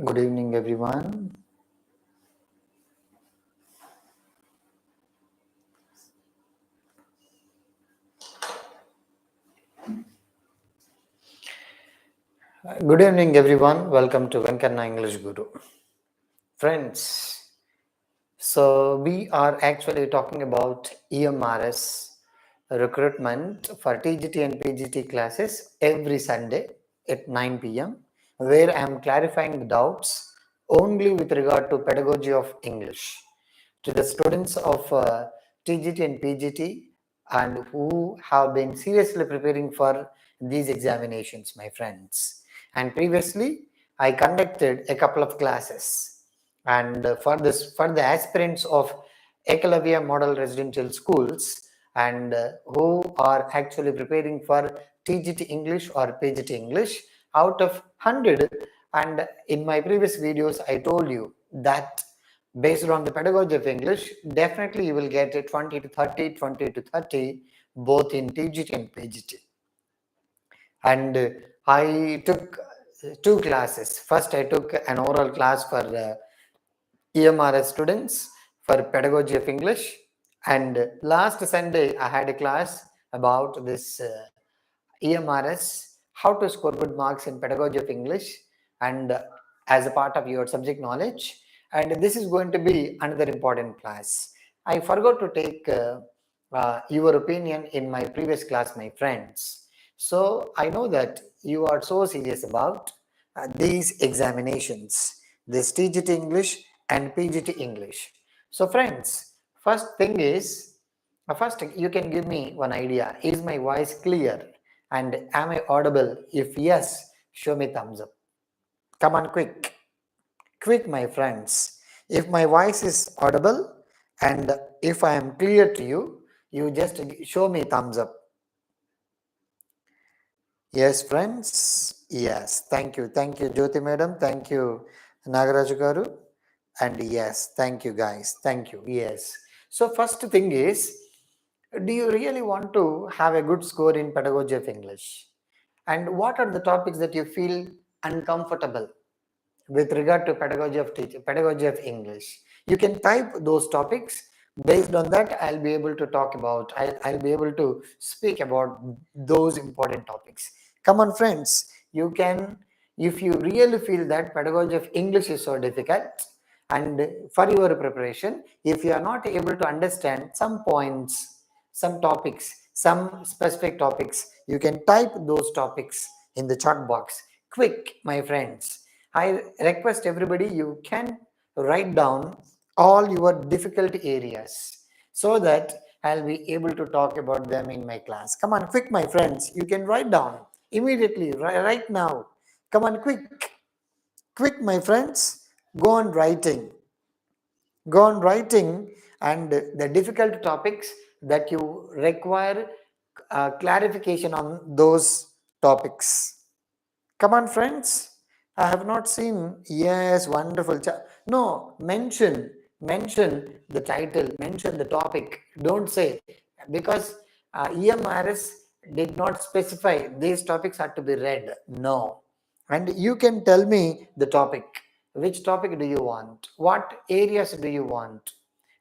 Good evening, everyone. Good evening, everyone. Welcome to VENKANNA English Guru. Friends, so we are actually talking about EMRS recruitment for TGT and PGT classes every Sunday at 9 p.m., where I am clarifying the doubts only with regard to pedagogy of English to the students of TGT and PGT and who have been seriously preparing for these examinations, my friends. And previously, I conducted a couple of classes, and for the aspirants of Ekalavya Model Residential Schools and who are actually preparing for TGT English or PGT English, out of 100, and in my previous videos I told you that based on the pedagogy of English, definitely you will get a 20 to 30, 20 to 30, both in TGT and PGT. And I took two classes. First, I took an oral class for EMRS students for pedagogy of English. And last Sunday, I had a class about this EMRS, how to score good marks in pedagogy of English, and as a part of your subject knowledge. And this is going to be another important class. I forgot to take your opinion in my previous class, my friends. So I know that you are so serious about these examinations, this TGT English and PGT English. So friends, first thing is, first you can give me one idea. Is my voice clear? And am I audible? If yes, show me thumbs up. Come on, quick. Quick, my friends. If my voice is audible and if I am clear to you, you just show me thumbs up. Yes, friends. Yes. Thank you. Thank you, Jyoti madam. Thank you, Nagaraj garu. And yes, thank you, guys. Thank you. Yes. So first thing is, do you really want to have a good score in pedagogy of English? And what are the topics that you feel uncomfortable with regard to pedagogy of English? You can type those topics. Based on that, I'll be able to talk about, I'll be able to speak about those important topics. Come on, friends. You can, if you really feel that pedagogy of English is so difficult, and for your preparation, if you are not able to understand some points, some topics, some specific topics, you can type those topics in the chat box. Quick, my friends. I request everybody, you can write down all your difficult areas so that I'll be able to talk about them in my class. Come on, quick, my friends. You can write down immediately, right now. Come on, quick. Quick, my friends. Go on writing. Go on writing, and the difficult topics that you require clarification on those topics. Come on, friends. I have not seen. Yes, wonderful. No, mention the title, mention the topic. Don't say, because EMRS did not specify these topics are to be read. No. And you can tell me the topic. Which topic do you want? What areas do you want?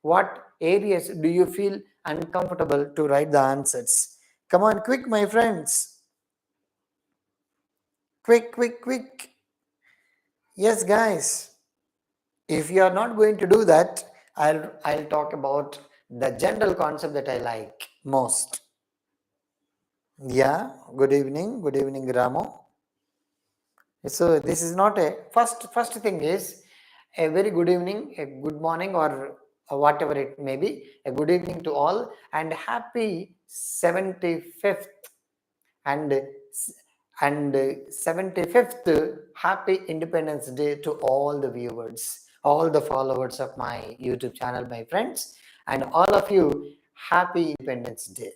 What areas do you feel uncomfortable to write the answers? Come on, quick, my friends. Quick, quick, quick. Yes, guys. If you are not going to do that, I'll talk about the general concept that I like most. Yeah, good evening, Ramo. So this is not a first thing is a very good evening, a good morning, or whatever it may be. A good evening to all, and happy 75th and 75th happy Independence Day to all the viewers, all the followers of my YouTube channel, my friends, and all of you, happy Independence Day.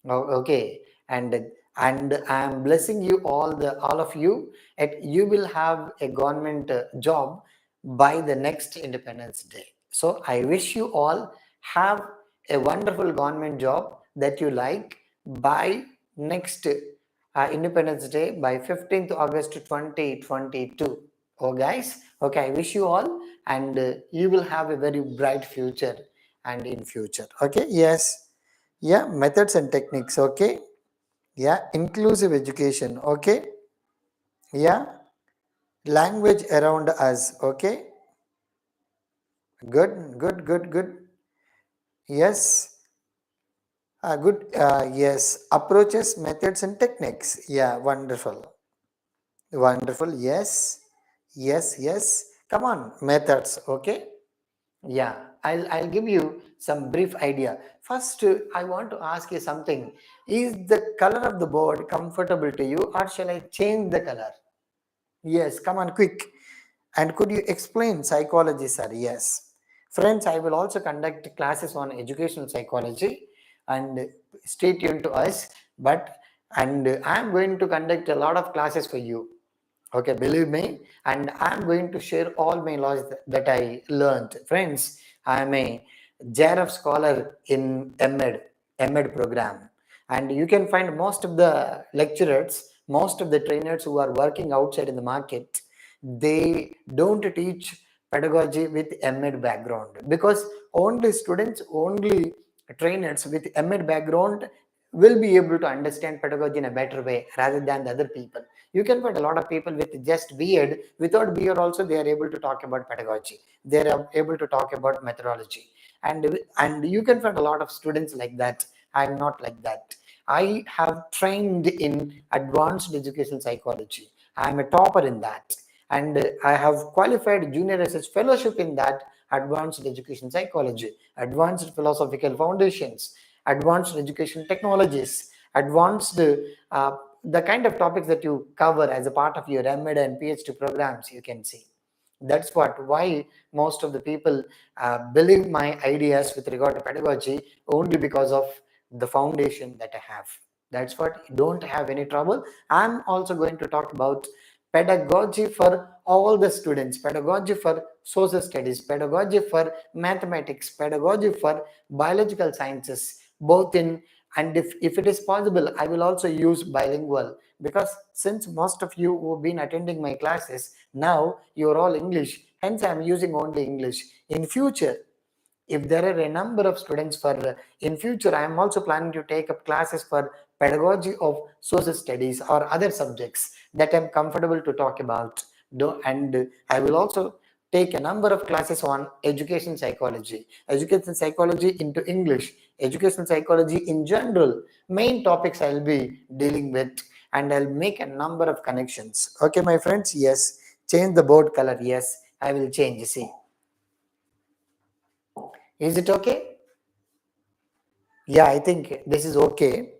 Okay, and I am blessing you all of you, and you will have a government job by the next Independence Day. So I wish you all have a wonderful government job that you like by next Independence Day, by 15th August 2022. Oh, guys, okay, I wish you all, and you will have a very bright future and in future. Okay, yes, yeah, methods and techniques. Okay, yeah, inclusive education. Okay, yeah, language around us. Okay, good. Yes, good. Yes, approaches, methods, and techniques. Yeah, wonderful. Yes. Come on, methods. Okay. Yeah, I'll give you some brief idea. First, I want to ask you something. Is the color of the board comfortable to you, or shall I change the color? Yes, come on, quick. And could you explain psychology, sir? Yes. Friends, I will also conduct classes on educational psychology, and stay tuned to us. And I'm going to conduct a lot of classes for you. Okay, believe me, and I'm going to share all my knowledge that I learned. Friends, I'm a JRF scholar in MED program, and you can find most of the lecturers, most of the trainers who are working outside in the market, they don't teach pedagogy with MED background, because only students, only trainers with MED background will be able to understand pedagogy in a better way rather than the other people. You can find a lot of people with just beard, without beard also they are able to talk about pedagogy, they are able to talk about methodology, and you can find a lot of students like that. I'm not like that. I have trained in advanced education psychology. I'm a topper in that, and I have qualified junior research fellowship in that advanced education psychology, advanced philosophical foundations, advanced education technologies, advanced the kind of topics that you cover as a part of your MED and PhD programs, you can see. That's why most of the people believe my ideas with regard to pedagogy, only because of the foundation that I have. That's what, don't have any trouble. I'm also going to talk about pedagogy for all the students, pedagogy for social studies, pedagogy for mathematics, pedagogy for biological sciences, both in, and if it is possible, I will also use bilingual, because since most of you who have been attending my classes, now you're all English, hence I'm using only English. In future, if there are a number of students for in future, I am also planning to take up classes for pedagogy of social studies or other subjects that I'm comfortable to talk about. And I will also take a number of classes on education psychology into English, education psychology in general, main topics I'll be dealing with, and I'll make a number of connections. Okay, my friends. Yes, change the board color. Yes, I will change. See, is it okay? Yeah, I think this is okay.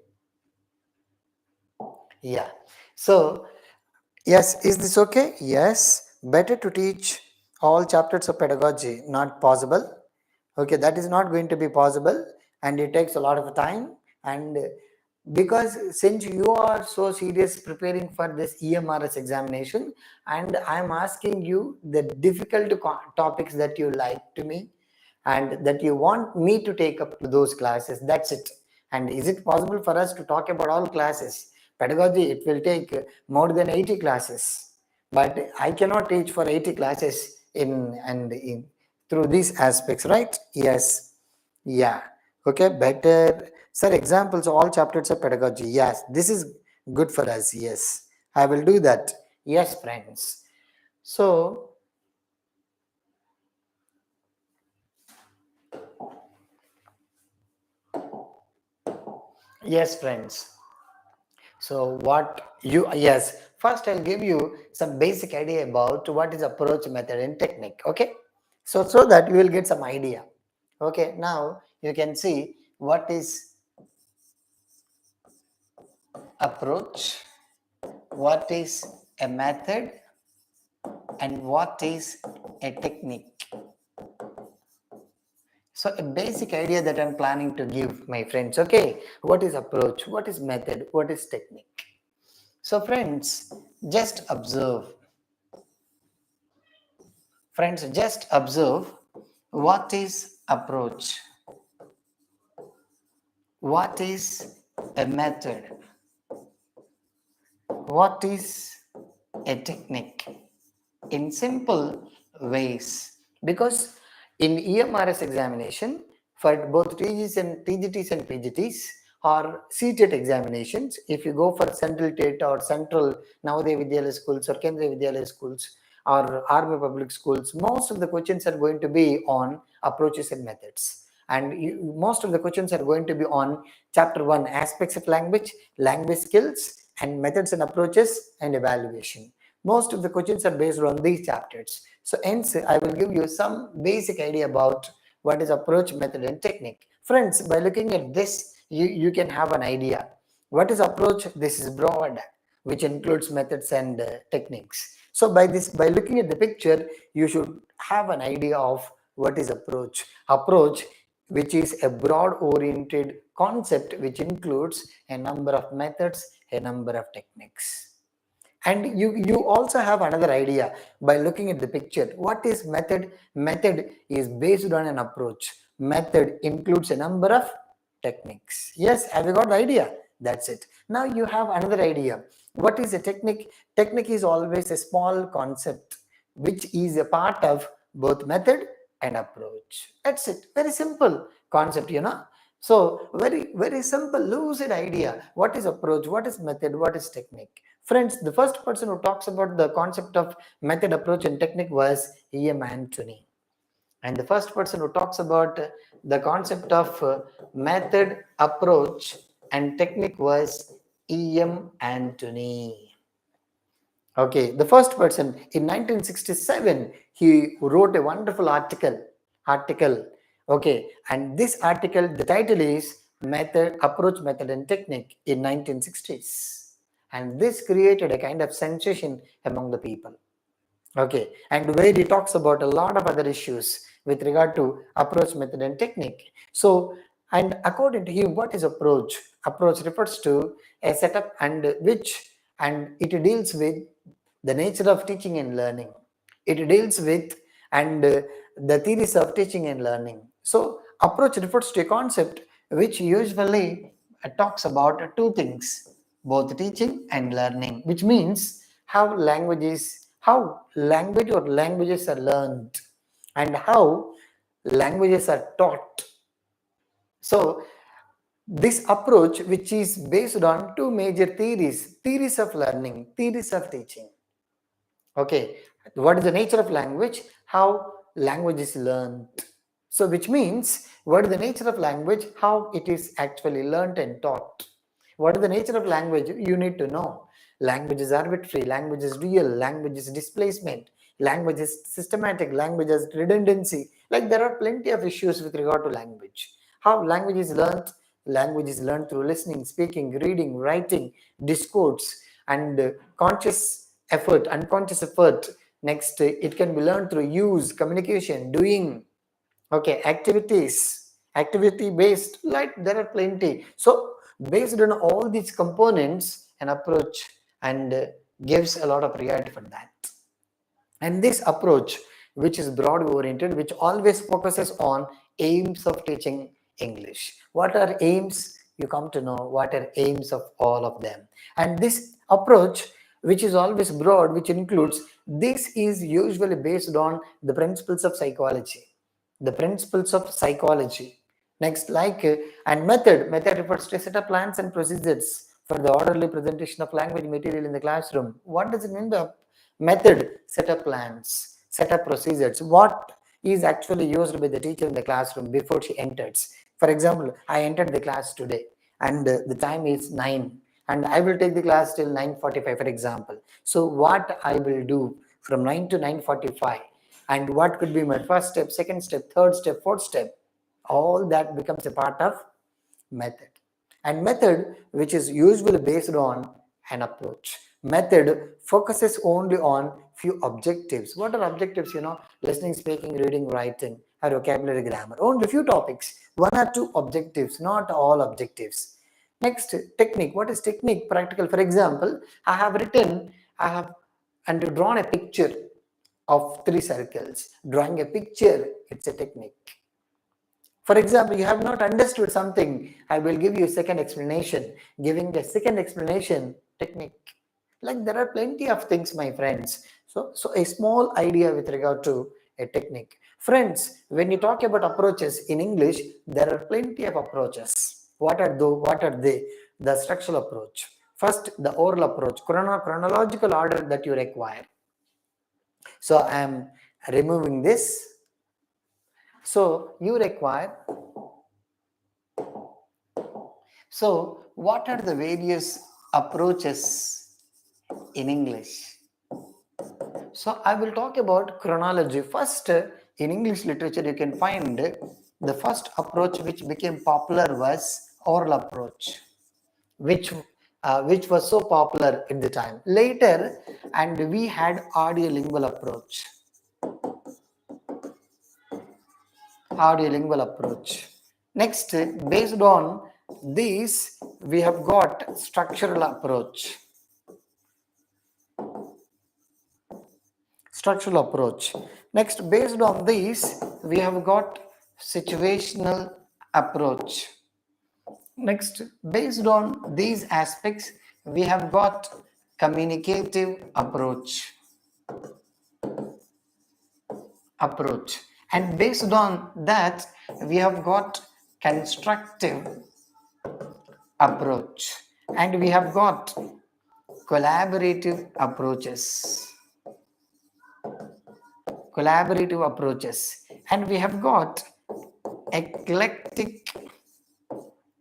Yeah. So, yes, is this okay? Yes. Better to teach all chapters of pedagogy. Not possible. Okay, that is not going to be possible, and it takes a lot of time. And because since you are so serious preparing for this EMRS examination, and I'm asking you the difficult topics that you like to me, and that you want me to take up to those classes, that's it. And is it possible for us to talk about all classes? Pedagogy, it will take more than 80 classes, but I cannot teach for 80 classes in through these aspects, right? Yes. Yeah. Okay, better, sir, examples of all chapters of pedagogy. Yes, this is good for us. Yes, I will do that. Yes, friends. So, yes, friends. So what you, yes, first I'll give you some basic idea about what is approach, method, and technique. Okay, so that you will get some idea. Okay, now you can see what is approach, what is a method, and what is a technique. So a basic idea that I'm planning to give my friends. Okay, what is approach, what is method, what is technique? So friends, just observe. Friends, just observe what is approach, what is a method, what is a technique. in simple ways. Because in EMRS examination, for both TGTs and PGTs, or CTET examinations, if you go for Central TET or Central Navodaya Vidyalaya schools or Kendriya Vidyalaya schools or Army public schools, most of the questions are going to be on approaches and methods. And most of the questions are going to be on chapter 1, aspects of language, language skills, and methods and approaches and evaluation. Most of the questions are based on these chapters. So hence, I will give you some basic idea about what is approach, method, and technique. Friends, by looking at this, you can have an idea. What is approach? This is broad, which includes methods and techniques. So by looking at the picture, you should have an idea of what is approach. Approach, which is a broad oriented concept which includes a number of methods, a number of techniques. And you also have another idea by looking at the picture. What is method? Method is based on an approach. Method includes a number of techniques. Yes, have you got the idea? That's it. Now you have another idea. What is a technique? Technique is always a small concept which is a part of both method and approach. That's it. Very simple concept, So very simple, lucid idea. What is approach? What is method? What is technique? Friends, the first person who talks about the concept of method, approach, and technique was E.M. Anthony. And the first person who talks about the concept of method, approach, and technique was E.M. Anthony. Okay, the first person in 1967, he wrote a wonderful article. Okay, and this article, the title is Method, Approach, Method, and Technique in 1960s. And this created a kind of sensation among the people. Okay, and where he talks about a lot of other issues with regard to approach, method, and technique. So, and according to him, what is approach? Approach refers to a setup and it deals with the nature of teaching and learning. It deals with the theories of teaching and learning. So, approach refers to a concept which usually talks about two things, both teaching and learning, which means how language or languages are learned and how languages are taught. So this approach, which is based on two major theories of learning, theories of teaching. Okay, what is the nature of language? How language is learned. So which means what is the nature of language? How it is actually learned and taught. What is the nature of language? You need to know. Language is arbitrary, language is real, language is displacement, language is systematic, language is redundancy. Like there are plenty of issues with regard to language. How language is learned? Language is learned through listening, speaking, reading, writing, discourse, and conscious effort, unconscious effort. Next, it can be learned through use, communication, doing. Okay, activity based, like there are plenty. So based on all these components, an approach and gives a lot of priority for that. And this approach, which is broad oriented, which always focuses on aims of teaching English. What are aims? You come to know what are aims of all of them. And this approach, which is always broad, which includes, this is usually based on the principles of psychology. Next, and method refers to a set of plans and procedures for the orderly presentation of language material in the classroom. What does it mean by method? Set of plans, set of procedures. What is actually used by the teacher in the classroom before she enters? For example, I entered the class today and the time is 9 and I will take the class till 9:45, for example. So what I will do from 9 to 9:45, and what could be my first step, second step, third step, fourth step, all that becomes a part of method. And method, which is usually based on an approach. Method focuses only on few objectives. What are objectives? Listening, speaking, reading, writing, or vocabulary, grammar. Only few topics, one or two objectives, not all objectives. Next, technique. What is technique? Practical. For example, I have drawn a picture of 3 circles. Drawing a picture, it's a technique. For example, you have not understood something, I will give you a second explanation. Giving the second explanation, technique. Like there are plenty of things, my friends. So a small idea with regard to a technique. Friends, when you talk about approaches in English, there are plenty of approaches. What are they? The structural approach. First, the oral approach, chronological order that you require. So I am removing this. So you require. So what are the various approaches in English? So I will talk about chronology. First, in English literature, you can find the first approach which became popular was oral approach, which was so popular at the time. Later, and we had audiolingual approach. Audiolingual approach. Next, based on these, we have got structural approach. Structural approach. Next, based on these, we have got situational approach. Next, based on these aspects, we have got communicative approach. And based on that, we have got constructive approach, and we have got collaborative approaches. And we have got eclectic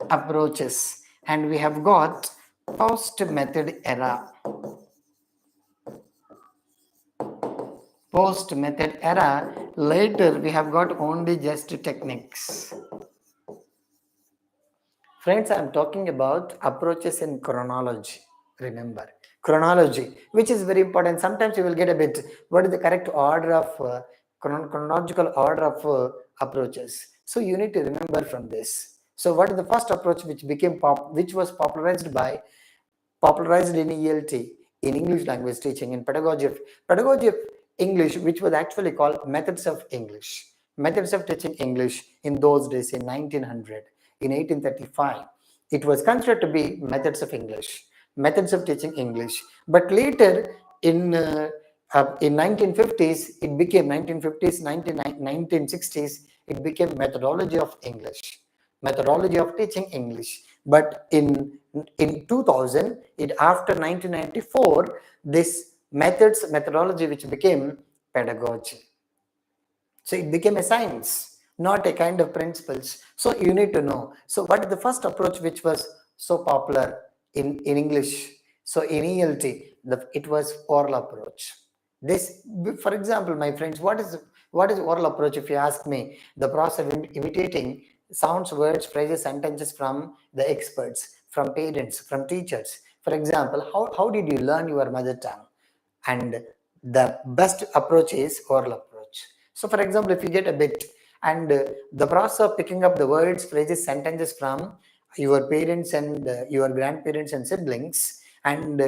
approaches, and we have got post-method era. Later we have got only just techniques. Friends, I am talking about approaches in chronology. Remember, chronology, which is very important. Sometimes you will get a bit, what is the correct order of chronological order of approaches? So you need to remember from this. So what is the first approach which was popularized in ELT, in English language teaching, in pedagogy of English, which was actually called methods of English, methods of teaching English in those days in 1900. In 1835, it was considered to be methods of English, methods of teaching English. But later in 1950s, it became 1960s, it became methodology of English, methodology of teaching English. But in 2000, after 1994, this methodology which became pedagogy. So it became a science, not a kind of principles. So you need to know. So what is the first approach which was so popular in English? So in ELT, it was oral approach. This, for example, my friends, what is oral approach? If you ask me, the process of imitating sounds, words, phrases, sentences from the experts, from parents, from teachers. For example, how did you learn your mother tongue? And the best approach is oral approach. So for example, if you get a bit, and the process of picking up the words, phrases, sentences from your parents and your grandparents and siblings, and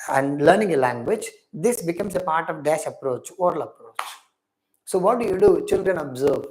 learning a language, this becomes a part of dash approach, oral approach. So what do? Children observe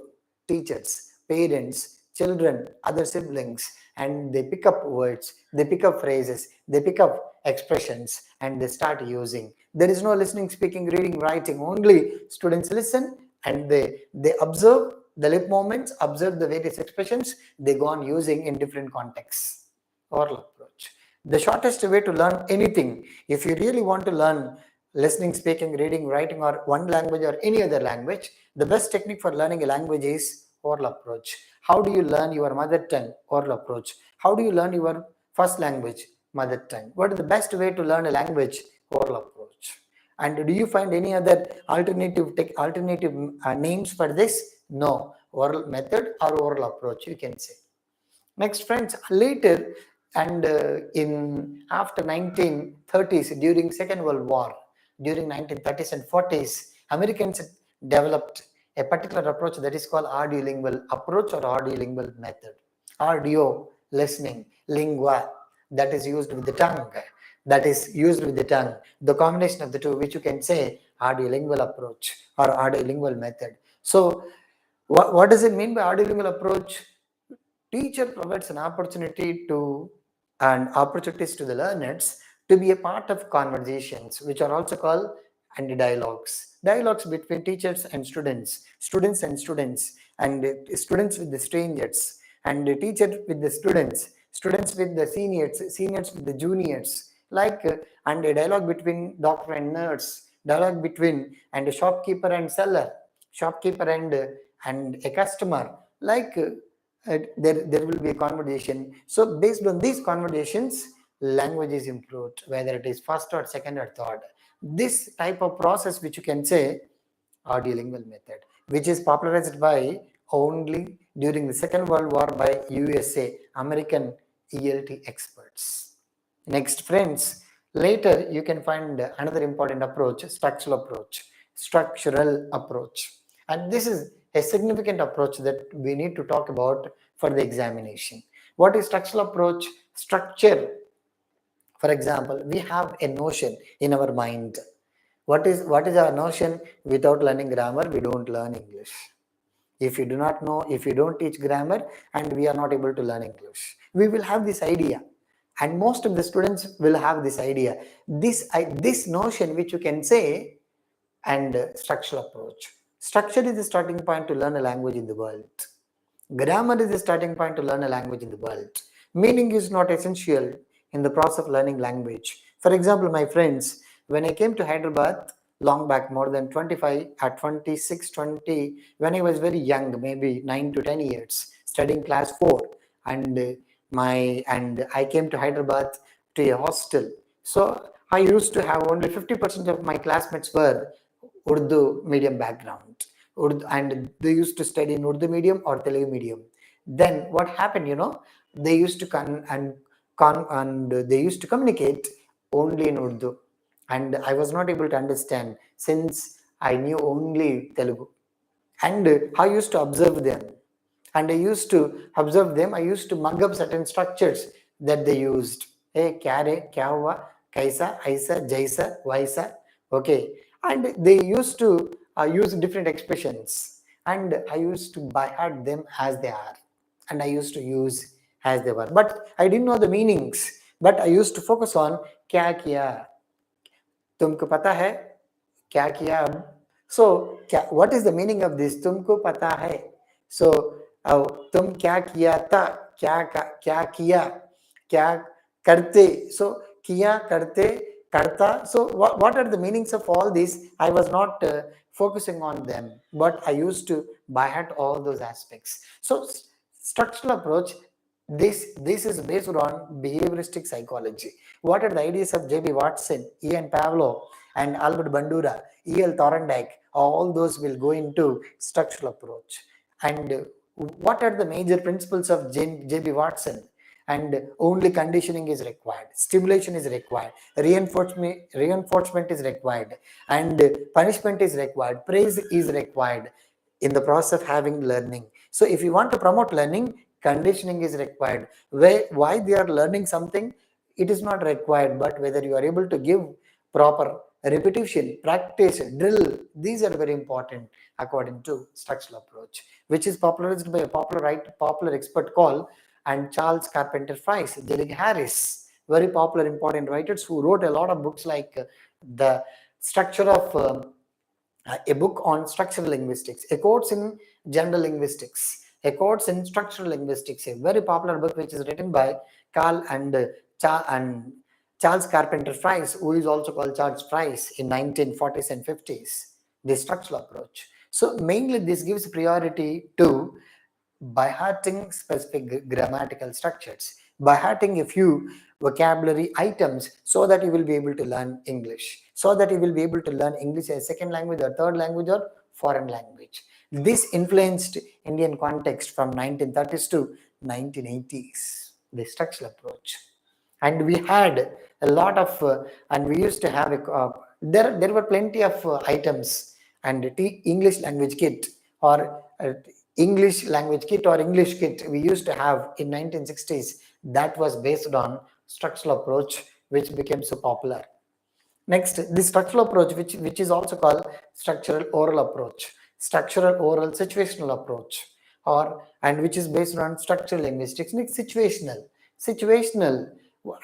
teachers, parents, children, other siblings, and they pick up words, they pick up phrases, they pick up expressions, and they start using. There is no listening, speaking, reading, writing. Only students listen and they observe the lip movements, observe the various expressions, they go on using in different contexts. Oral approach. The shortest way to learn anything, if you really want to learn listening, speaking, reading, writing, or one language or any other language, the best technique for learning a language is oral approach. How do you learn your mother tongue? Oral approach. How do you learn your first language? Mother tongue. What is the best way to learn a language? Oral approach. And do you find any other alternative names for this? No. Oral method or oral approach, you can say. Next, friends, later and in after 1930s, during Second World War, during 1930s and 40s, Americans developed a particular approach that is called audiolingual approach or audiolingual method. Audio, listening, lingua, that is used with the tongue. The combination of the two, which you can say audiolingual approach or audiolingual method. So what does it mean by audiolingual approach? Teacher provides an opportunity and opportunities to the learners to be a part of conversations, which are also called and dialogues. Dialogues between teachers and students, students and students, and students with the strangers, and teachers with the students, students with the seniors, seniors with the juniors, like and a dialogue between doctor and nurse, dialogue between and a shopkeeper and seller, shopkeeper and a customer, like there will be a conversation. So based on these conversations, language is improved, whether it is first or second or third. This type of process, which you can say audiolingual method, which is popularized by only during the Second World War by USA, American ELT experts. Next, friends, later you can find another important approach, structural approach. Structural approach. And this is a significant approach that we need to talk about for the examination. What is structural approach? Structure. For example, we have a notion in our mind. What is our notion? Without learning grammar, we don't learn English. If you do not know, if you don't teach grammar, and we are not able to learn English, we will have this idea, and most of the students will have this idea, this notion, which you can say, and structural approach. Structure is the starting point to learn a language in the world. Grammar is the starting point to learn a language in the world. Meaning is not essential in the process of learning language. For example, my friends, when I came to Hyderabad long back, more than 25, at 26, 20, when I was very young, maybe 9 to 10 years, studying class 4, and I came to Hyderabad to a hostel. So I used to have only 50% of my classmates were Urdu medium background. Urdu, and they used to study in Urdu medium or Telugu medium. Then what happened, they used to they used to communicate only in Urdu, and I was not able to understand since I knew only Telugu. And I used to observe them, and I used to mug up certain structures that they used. Hey, kya kya hua, kaisa, aisa, jaisa, vaisa. Okay, and they used to use different expressions, and I used to by heart them as they are, and I used to use as they were. But I didn't know the meanings. But I used to focus on kya kiya. तुमको पता है क्या किया अब? So what is the meaning of this? तुमको पता है. So तुम क्या किया था, क्या किया, क्या करते. So किया, करते, करता. So what are the meanings of all these? I was not focusing on them, but I used to by heart all those aspects. So structural approach, this is based on behavioristic psychology. What are the ideas of J.B. Watson, Ian Pavlov, and Albert Bandura, E.L. Thorndike? All those will go into structural approach. And what are the major principles of J.B. Watson? And only conditioning is required, stimulation is required, reinforcement is required, and punishment is required, praise is required in the process of having learning. So if you want to promote learning, conditioning is required. Why they are learning something, it is not required, but whether you are able to give proper repetition, practice, drill, these are very important according to structural approach, which is popularized by a popular expert called and Charles Carpenter Fries, Jerry Harris, very popular important writers who wrote a lot of books like the structure of a book on structural linguistics, a course in general linguistics, a course in structural linguistics, a very popular book which is written by Carl and Charles Carpenter Fries, who is also called Charles Fries, in 1940s and 50s, the structural approach. So mainly this gives priority to by hearting specific grammatical structures, by hearting a few vocabulary items, so that you will be able to learn English, so that you will be able to learn English as a second language or third language or foreign language. This influenced Indian context from 1930s to 1980s, the structural approach. And we had a lot of, and we used to have, there were plenty of items, and English language kit or English language kit or English kit we used to have in 1960s, that was based on structural approach, which became so popular. Next, the structural approach, which is also called structural oral approach, structural oral situational approach, and which is based on structural linguistics. Next, situational.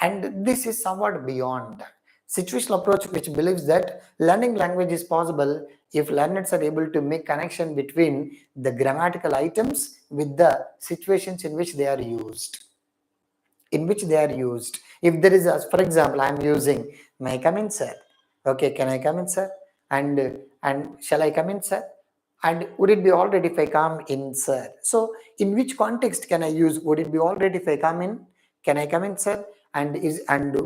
And this is somewhat beyond. Situational approach, which believes that learning language is possible if learners are able to make connection between the grammatical items with the situations in which they are used. If there is a, for example, I am using, may I come in, sir? Okay, can I come in, sir? And shall I come in, sir? And would it be all right if I come in, sir? So in which context can I use would it be all right if I come in? Can I come in, sir? And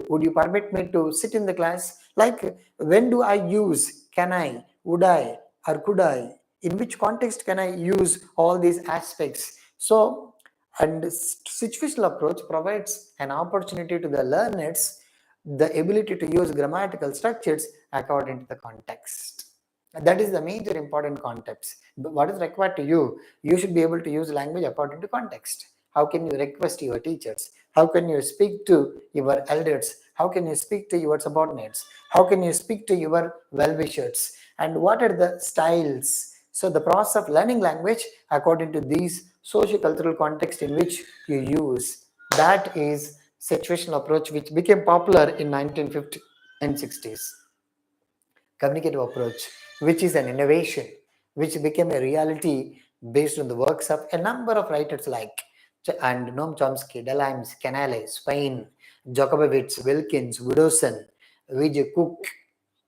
would you permit me to sit in the class? Like, when do I use can I, would I, or could I? In which context can I use all these aspects? So, and situational approach provides an opportunity to the learners the ability to use grammatical structures according to the context. That is the major important concepts. What is required to you? You should be able to use language according to context. How can you request your teachers? How can you speak to your elders? How can you speak to your subordinates? How can you speak to your well-wishers? And what are the styles? So the process of learning language according to these socio-cultural context in which you use, that is situational approach, which became popular in 1950 and 60s. Communicative approach, which is an innovation, which became a reality based on the works of a number of writers like and Noam Chomsky, Delhaize, Canale, Spain, Jacobowitz, Wilkins, Widdowson, Vijay Cook,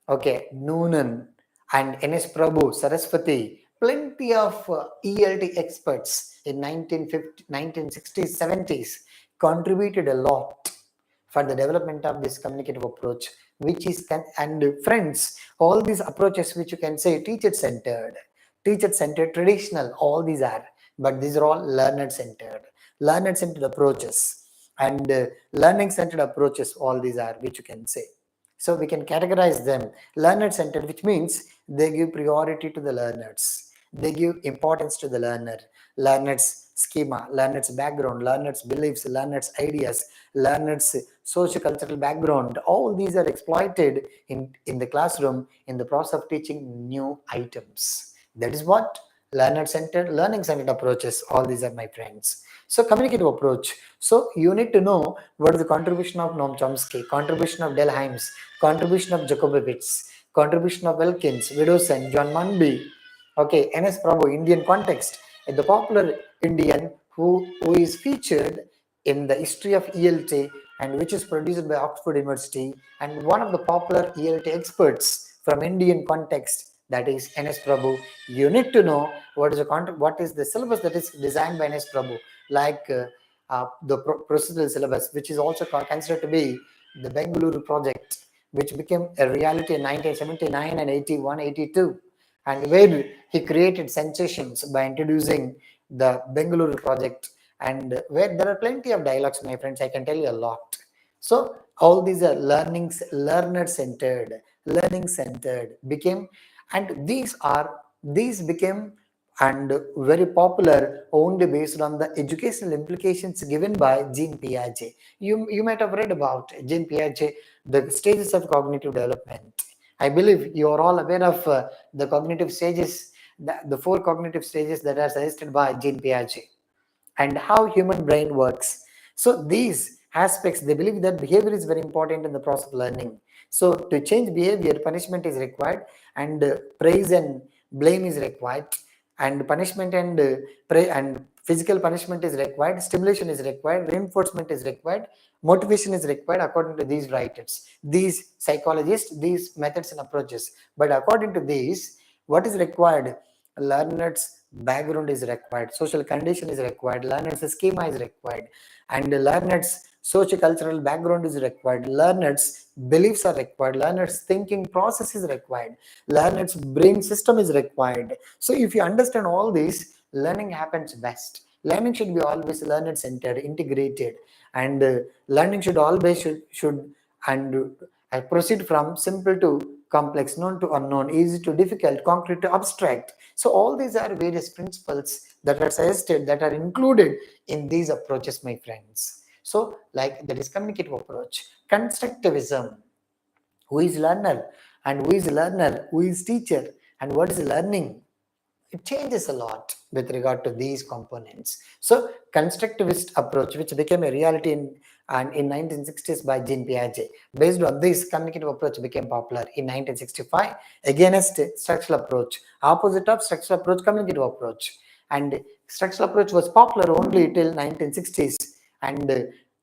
okay, Noonan, and N.S. Prabhu, Saraswati, plenty of ELT experts in 1950, 1960s, 70s contributed a lot for the development of this communicative approach, which is, and friends, all these approaches which you can say teacher-centered, traditional, all these are, but these are all learner-centered approaches, and learning-centered approaches, all these are, which you can say. So we can categorize them learner-centered, which means they give priority to the learners. They give importance to the learner, learner's schema, learner's background, learner's beliefs, learner's ideas, learner's socio-cultural background. All these are exploited in the classroom in the process of teaching new items. That is what learner-centered, learning-centered approaches. All these are, my friends. So communicative approach. So you need to know what is the contribution of Noam Chomsky, contribution of Delhaize, contribution of Jacobowitz, contribution of Wilkins, Widdowson, John Munby, okay, N.S. Prabhu, Indian context, the popular Indian who is featured in the history of ELT and which is produced by Oxford University, and one of the popular ELT experts from Indian context, that is N.S. Prabhu. You need to know what is the syllabus that is designed by N.S. Prabhu, like the procedural syllabus, which is also considered to be the Bengaluru project, which became a reality in 1979 and 81, 82, and where he created sensations by introducing the Bengaluru project, and where there are plenty of dialogues, my friends, I can tell you a lot. So all these are learning-centered became, and these became and very popular only based on the educational implications given by Jean Piaget. You might have read about Jean Piaget, the stages of cognitive development. I believe you are all aware of the cognitive stages, the 4 cognitive stages that are suggested by Jean Piaget, and how human brain works. So these aspects, they believe that behavior is very important in the process of learning. So to change behavior, punishment is required, and praise and blame is required, and punishment and and physical punishment is required, stimulation is required, reinforcement is required, motivation is required according to these writers, these psychologists, these methods and approaches. But according to these, what is required? Learners background is required, social condition is required, learners schema is required, and learners socio-cultural background is required, learners beliefs are required, learners thinking process is required, learners brain system is required. So if you understand all this, learning happens best. Learning should be always learner centered, integrated, and learning should always should and proceed from simple to complex, known to unknown, easy to difficult, concrete to abstract. So all these are various principles that are suggested, that are included in these approaches, my friends. So like that is communicative approach. Constructivism, who is learner, and who is teacher, and what is learning, it changes a lot with regard to these components. So constructivist approach, which became a reality in and in 1960s by Jean Piaget. Based on this, communicative approach became popular in 1965 against structural approach, opposite of structural approach, communicative approach. And structural approach was popular only till 1960s. And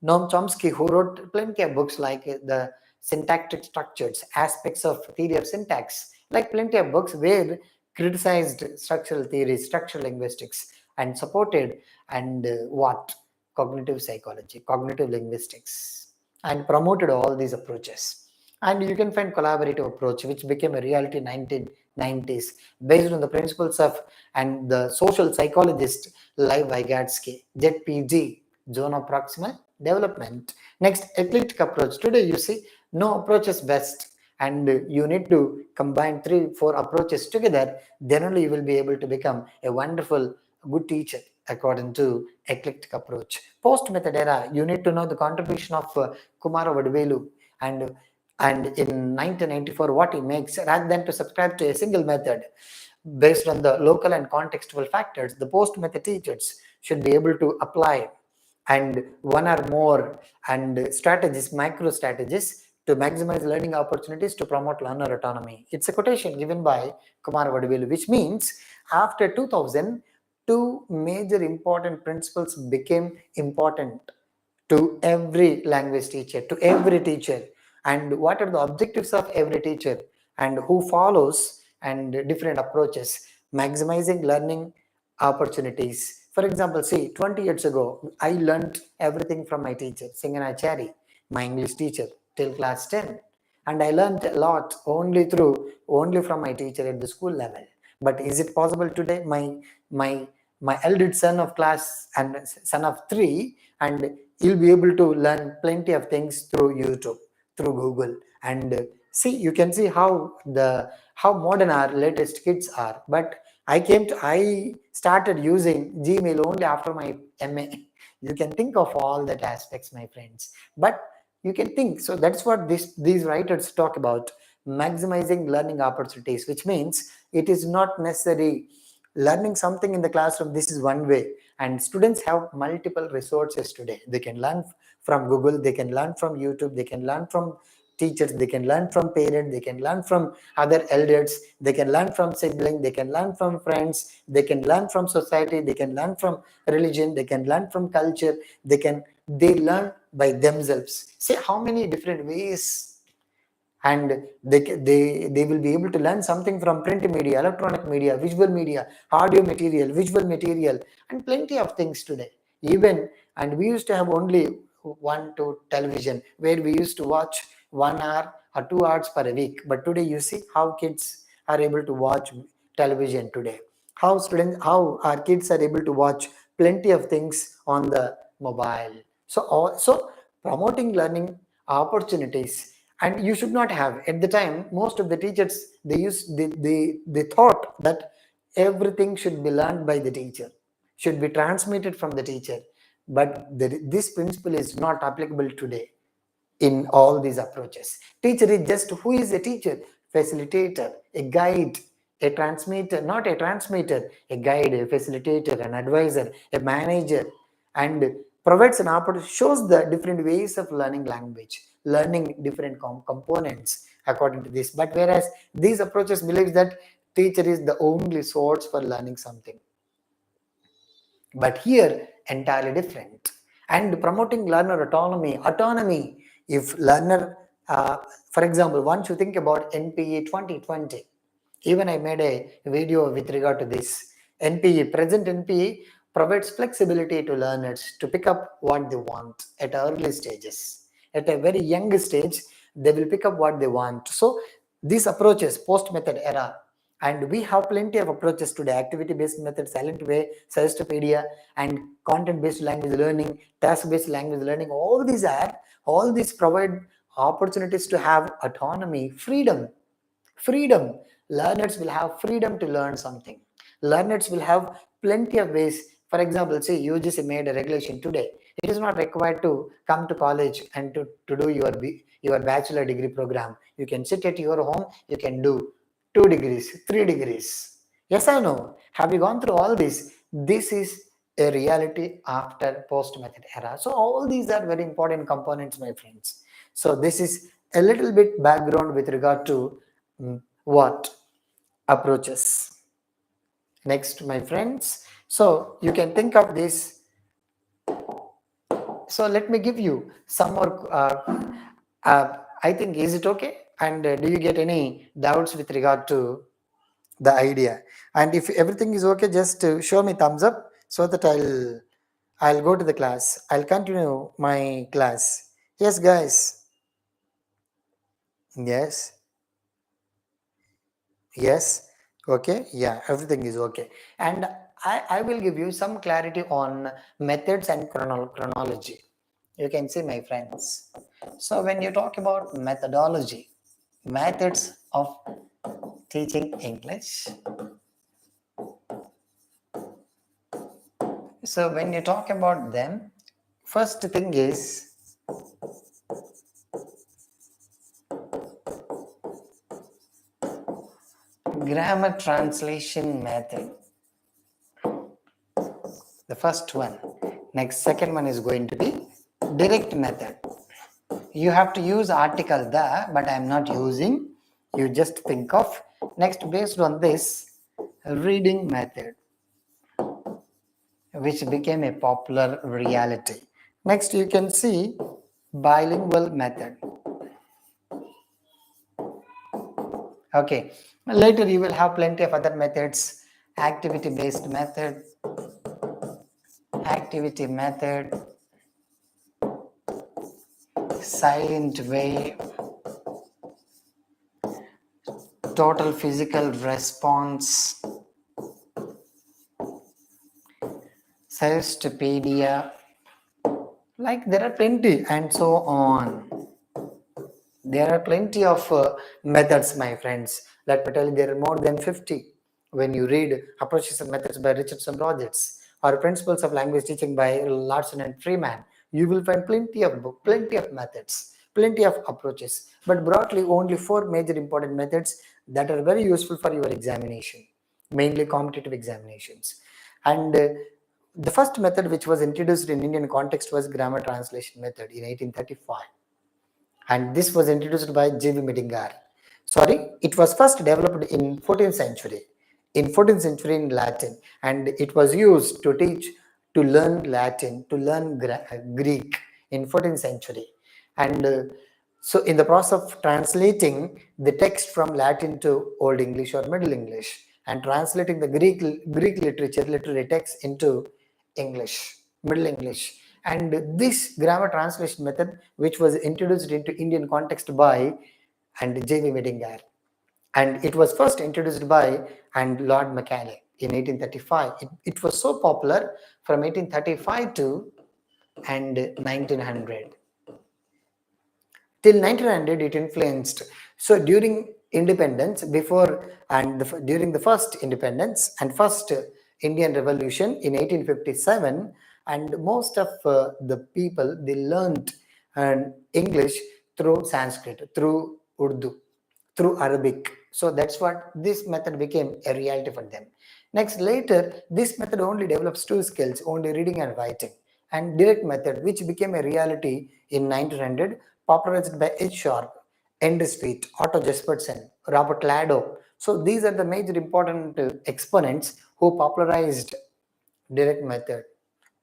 Noam Chomsky, who wrote plenty of books like the syntactic structures, aspects of theory of syntax, like plenty of books were criticized structural theories, structural linguistics, and supported and what? Cognitive psychology, cognitive linguistics, and promoted all these approaches. And you can find collaborative approach, which became a reality in 1990s, based on the principles of and the social psychologist Lev Vygotsky, ZPG, zone of proximal development. Next, eclectic approach. Today, you see, no approach is best, and you need to combine 3-4 approaches together. Then only you will be able to become a wonderful, good teacher according to eclectic approach. Post method era, you need to know the contribution of Kumara Vadivelu and in 1994 what he makes, rather than to subscribe to a single method based on the local and contextual factors. The post method teachers should be able to apply and one or more and strategies, micro strategies to maximize learning opportunities to promote learner autonomy. It's a quotation given by Kumar Vadivelu, which means after 2000, two major important principles became important to every language teacher, to every teacher. And what are the objectives of every teacher and who follows and different approaches, maximizing learning opportunities. For example, see, 20 years ago, I learned everything from my teacher, Singanachari, my English teacher, till class 10. And I learned a lot only from my teacher at the school level. But is it possible today? My eldest son of class and son of 3, and he'll be able to learn plenty of things through YouTube, through Google. And see, you can see how modern our latest kids are. But I started using Gmail only after my MA. You can think of all that aspects, my friends. But you can think. So that's what these writers talk about, maximizing learning opportunities, which means it is not necessary learning something in the classroom. This is one way. And students have multiple resources today. They can learn from Google, they can learn from YouTube, they can learn from teachers, they can learn from parents, they can learn from other elders, they can learn from siblings, they can learn from friends, they can learn from society, they can learn from religion, they can learn from culture, they learn by themselves. See how many different ways. And they will be able to learn something from print media, electronic media, visual media, audio material, visual material, and plenty of things today. Even, and we used to have only 1-2 television where we used to watch 1 hour or 2 hours per week. But today you see how kids are able to watch television today, how our kids are able to watch plenty of things on the mobile. So promoting learning opportunities. And you should not have, at the time, most of the teachers, they thought that everything should be learned by the teacher, should be transmitted from the teacher. But this principle is not applicable today in all these approaches. Teacher is just, who is a teacher? Facilitator, a guide, a transmitter, not a transmitter, a guide, a facilitator, an advisor, a manager, and provides an opportunity, shows the different ways of learning language, learning different components according to this. But whereas these approaches believes that teacher is the only source for learning something. But here, entirely different. And promoting learner autonomy. If learner, for example, once you think about NPE 2020, even I made a video with regard to this. Present NPE provides flexibility to learners to pick up what they want at early stages. At a very young stage, they will pick up what they want. So these approaches, post-method era, and we have plenty of approaches today: activity-based method, silent way, Suggestopedia, and content-based language learning, task-based language learning. All these provide opportunities to have autonomy, freedom. Learners will have freedom to learn something. Learners will have plenty of ways. For example, say UGC made a regulation today. It is not required to come to college and to do your bachelor degree program. You can sit at your home, you can do 2 degrees, 3 degrees. Yes or no? Have you gone through all this? This is a reality after post-method era. So all these are very important components, my friends. So this is a little bit background with regard to what approaches. Next, my friends, so you can think of this. So let me give you some more. I think, is it okay? And do you get any doubts with regard to the idea? And if everything is okay, just show me thumbs up so that I'll go to the class. I'll continue my class. Yes, guys. Yes. Yes. Okay. Yeah, everything is okay. And I will give you some clarity on methods and chronology. You can see, my friends. So when you talk about methodology, methods of teaching English. So when you talk about them, first thing is grammar translation method. The first one. Next, second one is going to be direct method. You have to use article the, but I am not using. You just think of. Next, based on this, reading method, which became a popular reality. Next, you can see bilingual method. Okay, later you will have plenty of other methods. Activity based method, silent way, total physical response, Selstopedia, like there are plenty, and so on. There are plenty of methods, my friends. Let me tell you, there are more than 50. When you read Approaches and Methods by Richardson Rogers or Principles of Language Teaching by Larson and Freeman, you will find plenty of methods, plenty of approaches, but broadly only 4 major important methods that are very useful for your examination, mainly competitive examinations. And the first method which was introduced in Indian context was grammar translation method in 1835. And this was introduced by J.V. Medinger. Sorry, it was first developed in 14th century. In 14th century in Latin, and it was used to teach, to learn Latin, to learn Greek in 14th century. And so in the process of translating the text from Latin to Old English or Middle English, and translating the Greek literature, literary text into English, Middle English. And this grammar translation method, which was introduced into Indian context by and J.V. Medinger, and it was first introduced by and Lord Macaulay in 1835. It was so popular from 1835 to and 1900. Till 1900, it influenced. So during independence, before and during the first independence and first Indian Revolution in 1857, and most of the people, they learned English through Sanskrit, through Urdu, through Arabic. So that's what this method became a reality for them. Next, later, this method only develops 2 skills, only reading and writing. And direct method, which became a reality in 1900, popularized by H. Sharp, Henry Sweet, Otto Jespersen, Robert Lado. So these are the major important exponents who popularized direct method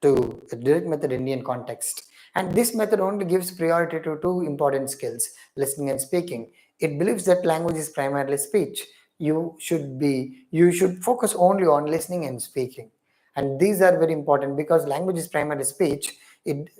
to direct method Indian context. And this method only gives priority to 2 important skills, listening and speaking. It believes that language is primarily speech. You should focus only on listening and speaking. And these are very important because language is primarily speech.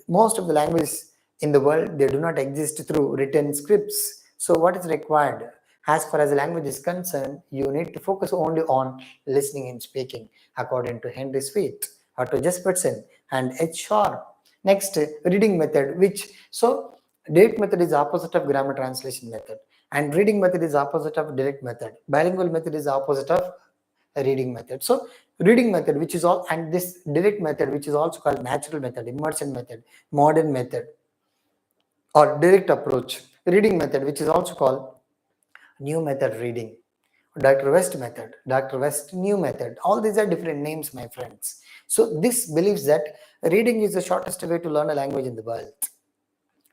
Most of the languages in the world, they do not exist through written scripts. So what is required? As far as language is concerned, you need to focus only on listening and speaking, according to Henry Sweet, Otto Jespersen, and H. Sharp. Next, reading method, direct method is opposite of grammar translation method, and reading method is opposite of direct method. Bilingual method is opposite of reading method. So reading method, which is all, and this direct method, which is also called natural method, immersion method, modern method, or direct approach. Reading method, which is also called new method reading, Dr. West method, Dr. West new method. All these are different names, my friends. So this believes that reading is the shortest way to learn a language in the world.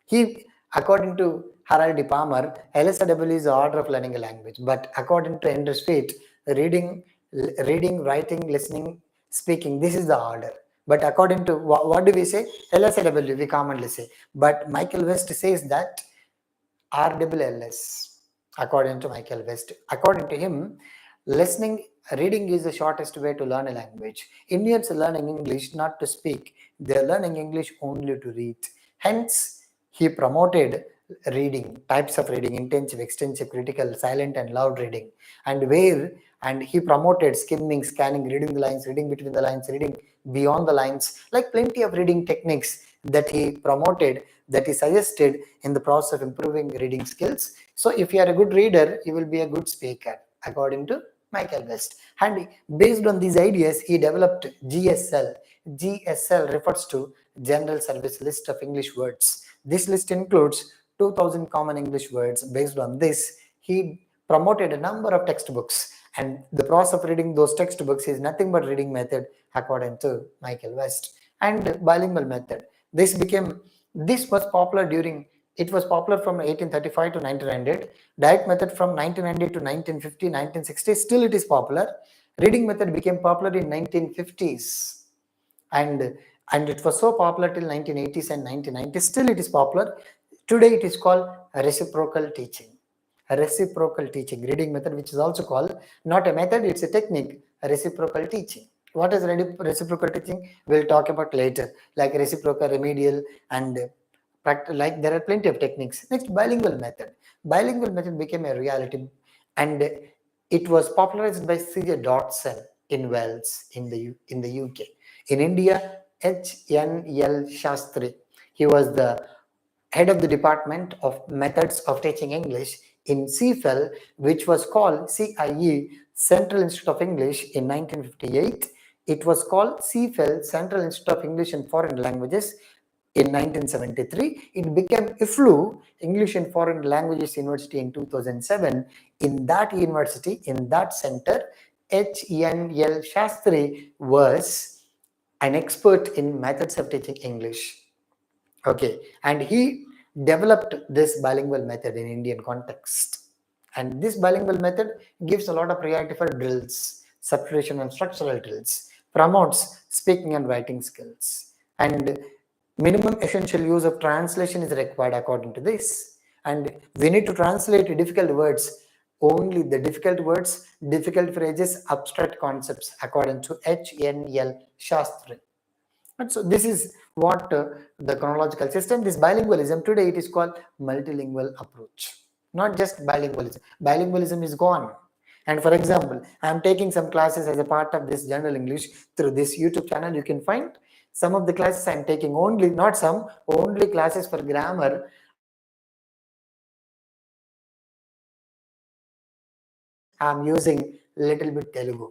He, according to Harold de Palmer, LSW is the order of learning a language. But according to Andrew Sweet, reading, writing, listening, speaking, this is the order. But according to what do we say? LSW, we commonly say. But Michael West says that RWLS, according to Michael West. According to him, reading is the shortest way to learn a language. Indians are learning English not to speak, they are learning English only to read. Hence, he promoted reading, types of reading, intensive, extensive, critical, silent, and loud reading. And he promoted skimming, scanning, reading the lines, reading between the lines, reading beyond the lines, like plenty of reading techniques that he promoted, that he suggested in the process of improving reading skills. So if you are a good reader, you will be a good speaker, according to Michael West. And based on these ideas, he developed GSL. GSL refers to General Service List of English Words. This list includes 2000 common English words. Based on this, he promoted a number of textbooks, and the process of reading those textbooks is nothing but reading method, according to Michael West. And bilingual method. This was popular from 1835 to 1900. Direct method from 1990 to 1950, 1960. Still it is popular. Reading method became popular in 1950s. And it was so popular till 1980s and 1990s. Still it is popular. Today it is called reciprocal teaching. Reciprocal teaching, reading method, which is also called not a method, it's a technique, reciprocal teaching. What is reciprocal teaching? We'll talk about later, like reciprocal, remedial, and like there are plenty of techniques. Next, bilingual method. Bilingual method became a reality, and it was popularized by C.J. Dodson in Wales, in the UK. In India, H.N.L. Shastri, he was the head of the Department of Methods of Teaching English in CFEL, which was called CIE, Central Institute of English, in 1958. It was called CFEL, Central Institute of English and Foreign Languages, in 1973. It became IFLU, English and Foreign Languages University, in 2007. In that university, in that center, H.N.L. Shastri was an expert in methods of teaching English. Okay, and he developed this bilingual method in Indian context. And this bilingual method gives a lot of priority for drills, substitution and structural drills, promotes speaking and writing skills, and minimum essential use of translation is required according to this. And we need to translate difficult words, only the difficult words, difficult phrases, abstract concepts, according to H.N.L. Shastri. And so this is what the chronological system, this bilingualism, today it is called multilingual approach, not just bilingualism. Bilingualism is gone. And for example, I am taking some classes as a part of this General English through this YouTube channel. You can find some of the classes I am taking, only classes for grammar. I am using little bit Telugu,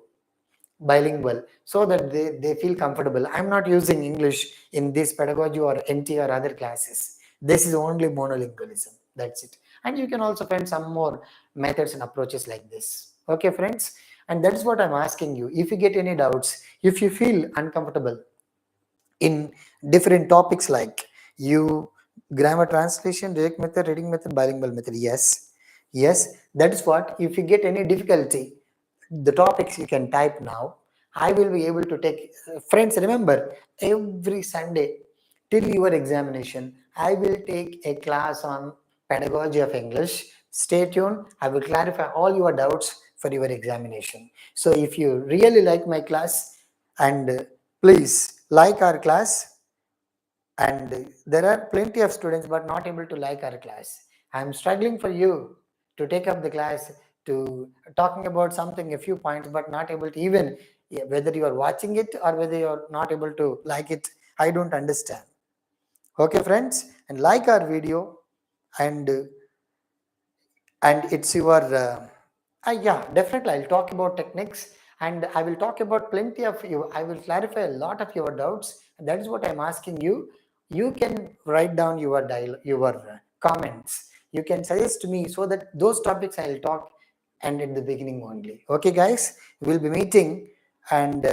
bilingual, so that they feel comfortable. I'm not using English in this pedagogy or NT or other classes. This is only monolingualism. That's it. And you can also find some more methods and approaches like this. Okay, friends? And that's what I'm asking you. If you get any doubts, if you feel uncomfortable in different topics like grammar, translation, direct method, reading method, bilingual method, yes, that is what. If you get any difficulty, the topics you can type now. I will be able to take. Friends, remember, every Sunday till your examination, I will take a class on pedagogy of English. Stay tuned. I will clarify all your doubts for your examination. So if you really like my class, and please like our class. And there are plenty of students but not able to like our class. I'm struggling for you to take up the class, to talking about something, a few points, but not able to even, whether you are watching it or whether you are not able to like it, I don't understand. Okay, friends, and like our video, and it's your yeah, definitely I'll talk about techniques, and I will talk about plenty of you. I will clarify a lot of your doubts. That is what I'm asking you. You can write down your comments. You can suggest to me so that those topics I'll talk and at the beginning only. Okay, guys, we'll be meeting and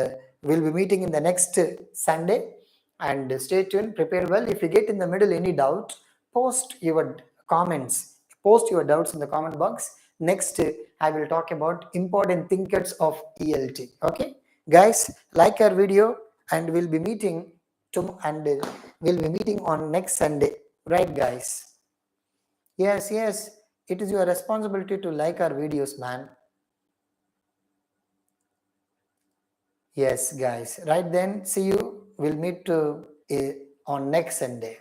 we'll be meeting in the next Sunday. And stay tuned, prepare well. If you get in the middle any doubt, post your comments, post your doubts in the comment box. Next, I will talk about important thinkers of ELT. Okay, guys, like our video, and we'll be meeting we'll be meeting on next Sunday, right, guys? Yes, it is your responsibility to like our videos, man. Yes, guys. Right then, see you. We'll meet on next Sunday.